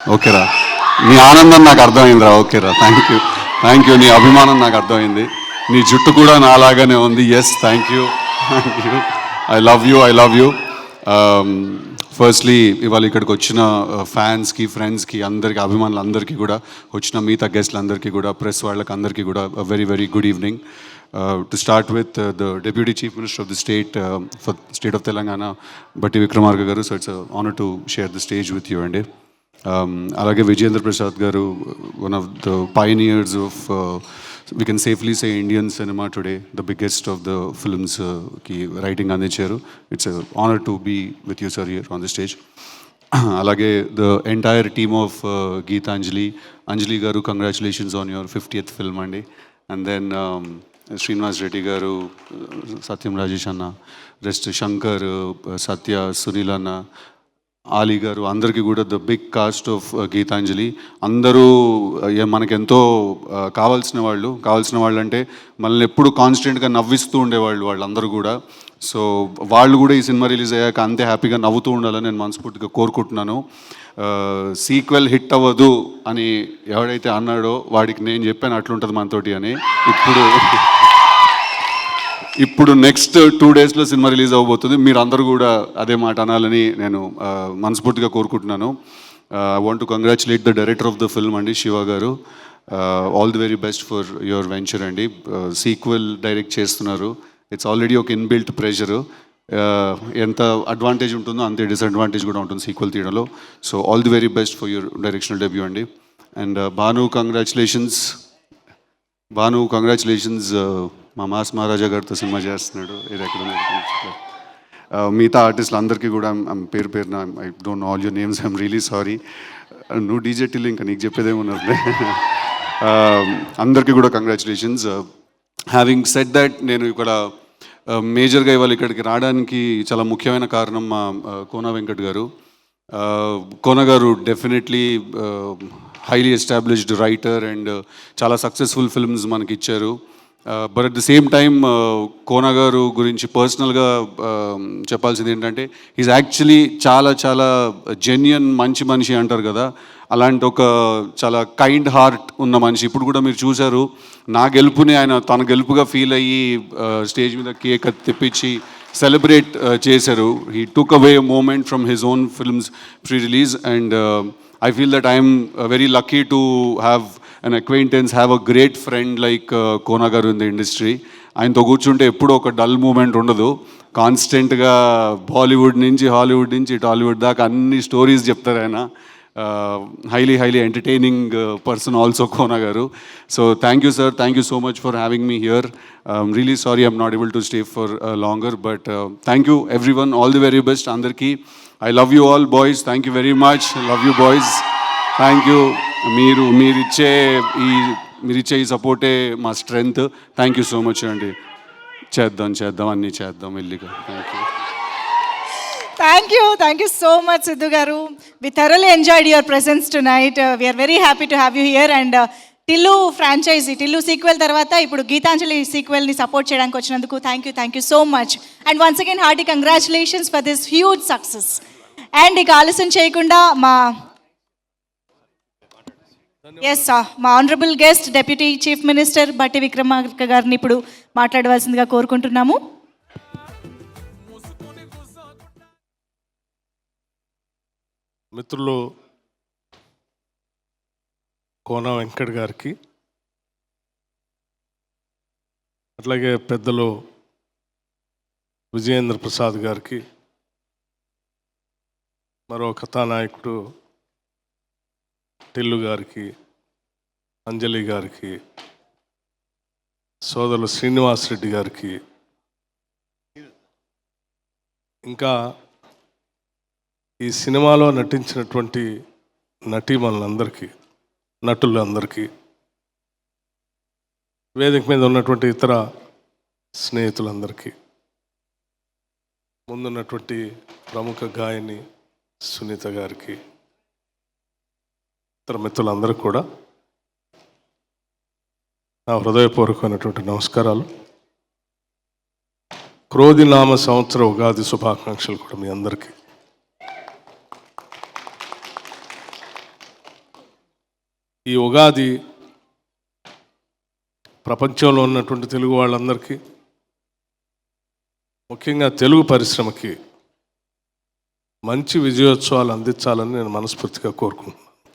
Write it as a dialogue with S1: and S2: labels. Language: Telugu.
S1: ఓకేరా, నీ ఆనందం నాకు అర్థమైందిరా. ఓకేరా, థ్యాంక్ యూ. నీ అభిమానం నాకు అర్థమైంది. నీ జుట్టు కూడా నాలాగానే ఉంది. Yes, thank you. I love you. Firstly ఇవాళ ఇక్కడికి వచ్చిన ఫ్యాన్స్కి, ఫ్రెండ్స్కి, అందరికీ, అభిమానులందరికీ కూడా, వచ్చిన మిగతా గెస్ట్లందరికీ కూడా, ప్రెస్ వాళ్ళకి అందరికీ కూడా very very good evening. To start with the deputy chief minister of the state of Telangana, బట్టి విక్రమార్క గారు. So it's honour to share the stage with you అండి. అలాగే విజయేంద్ర ప్రసాద్ గారు, one of the pioneers of we can safely say Indian cinema today, the biggest of the films ki writing andicharu. It's an honor to be with you, sir, here on the stage. Alage the entire team of Anjali garu, congratulations on your 50th film andi. And then Srinivas Reddy garu, Satyam Rajesh anna, rest Shankar, Satya, Sunil anna, Ali garu, అందరికీ కూడా the big cast of Geethanjali. అందరూ మనకెంతో కావాల్సిన వాళ్ళు అంటే మనల్ని ఎప్పుడు కాన్స్టెంట్గా నవ్విస్తూ ఉండేవాళ్ళు వాళ్ళందరూ కూడా. సో వాళ్ళు కూడా ఈ సినిమా రిలీజ్ అయ్యాక అంతే హ్యాపీగా నవ్వుతూ ఉండాలని నేను మనస్ఫూర్తిగా కోరుకుంటున్నాను. సీక్వెల్ హిట్ అవ్వదు అని ఎవడైతే అన్నాడో వాడికి నేను చెప్పాను అట్లుంటుంది మనతోటి అని. ఇప్పుడు నెక్స్ట్ 2 daysలో సినిమా రిలీజ్ అవ్వబోతుంది. మీరు అందరూ కూడా అదే మాట అనాలని నేను మనస్ఫూర్తిగా కోరుకుంటున్నాను. I want to congratulate the director of the film అండి, శివ గారు. All the very best for your venture అండి. సీక్వెల్ డైరెక్ట్ చేస్తున్నారు. ఇట్స్ ఆల్రెడీ ఒక ఇన్బిల్ట్ ప్రెషరు. ఎంత అడ్వాంటేజ్ ఉంటుందో అంతే డిసడ్వాంటేజ్ కూడా ఉంటుంది సీక్వెల్ తీయడంలో. So all the very best for your directional debut అండి. And Bhanu, congratulations. మా మాస్ మహారాజా గారితో సినిమా చేస్తున్నాడు. ఇది ఎక్కడ మిగతా ఆర్టిస్టులు అందరికీ కూడా పేరున I don't know all your names, I'm really sorry. నువ్వు డీజెటిల్ ఇంకా నీకు చెప్పేదేమున్నది. అందరికీ కూడా కంగ్రాచులేషన్స్. హ్యావింగ్ సెడ్ దట్, నేను ఇక్కడ మేజర్గా ఇవాళ ఇక్కడికి రావడానికి చాలా ముఖ్యమైన కారణం మా కోన వెంకట్ గారు. కోన గారు definitely highly established writer and చాలా సక్సెస్ఫుల్ ఫిల్మ్స్ మనకి ఇచ్చారు. But at the same time Kona గారు గురించి పర్సనల్గా చెప్పాల్సింది ఏంటంటే, ఈజ్ యాక్చువల్లీ చాలా జెన్యున్ మంచి మనిషి అంటారు కదా, అలాంటి ఒక చాలా కైండ్ హార్ట్ ఉన్న మనిషి. ఇప్పుడు కూడా మీరు చూశారు, నా గెలుపుని ఆయన తన గెలుపుగా ఫీల్ అయ్యి స్టేజ్ మీద కేక్ తెప్పించి సెలబ్రేట్ చేశారు. He took away moment from his own films pre-release. And I feel that I am very lucky to have an acquaintance, have a great friend like Kona garu in the industry. ఆయనతో కూర్చుంటే ఎప్పుడూ ఒక డల్ మూమెంట్ ఉండదు. కాన్స్టెంట్గా బాలీవుడ్ నుంచి, హాలీవుడ్ నుంచి, టాలీవుడ్ దాకా అన్ని స్టోరీస్ చెప్తారు ఆయన. హైలీ ఎంటర్టైనింగ్ పర్సన్ ఆల్సో కోన గారు. So thank you sir, thank you so much for having me here. I'm really sorry I'm not able to stay for longer, but thank you everyone, all the very best అందరికీ. I love you all boys, thank you very much. Love you boys, thank you. మీరిచ్చే ఈ సపోర్టే మా strength. Thank you so much అండి. చేద్దాం అన్నీ చేద్దాం వెళ్ళిగా.
S2: Thank you so much, Sidhu garu. We thoroughly enjoyed your presence tonight. We are very happy to have you here. And Tillu franchise, Tillu sequel తర్వాత ఇప్పుడు గీతాంజలి సీక్వెల్ని సపోర్ట్ చేయడానికి వచ్చినందుకు thank you so much. And once again hearty congratulations for this huge success. And ఇక ఆలస్యం చేయకుండా మా honourable guest deputy chief minister Bhatti Vikramarka గారిని ఇప్పుడు మాట్లాడవలసిందిగా కోరుకుంటున్నాము.
S3: మిత్రులు కోన వెంకట్ గారికి, అట్లాగే పెద్దలు విజయేంద్ర ప్రసాద్ గారికి, మరో కథానాయకుడు టిల్లు గారికి, అంజలి గారికి, సోదరులు శ్రీనివాస్ రెడ్డి గారికి, ఇంకా ఈ సినిమాలో నటించినటువంటి నటీమణులందరికీ, నటులందరికీ, వేదిక మీద ఉన్నటువంటి ఇతర స్నేహితులందరికీ, ముందున్నటువంటి ప్రముఖ గాయని సునీత గారికి, ఇతర మిత్రులందరికీ కూడా నా హృదయపూర్వకమైనటువంటి నమస్కారాలు. క్రోధినామ సంవత్సర ఉగాది శుభాకాంక్షలు కూడా మీ అందరికీ. ఈ ఉగాది ప్రపంచంలో ఉన్నటువంటి తెలుగు వాళ్ళందరికీ, ముఖ్యంగా తెలుగు పరిశ్రమకి మంచి విజయోత్సవాలు అందించాలని నేను మనస్ఫూర్తిగా కోరుకుంటున్నాను.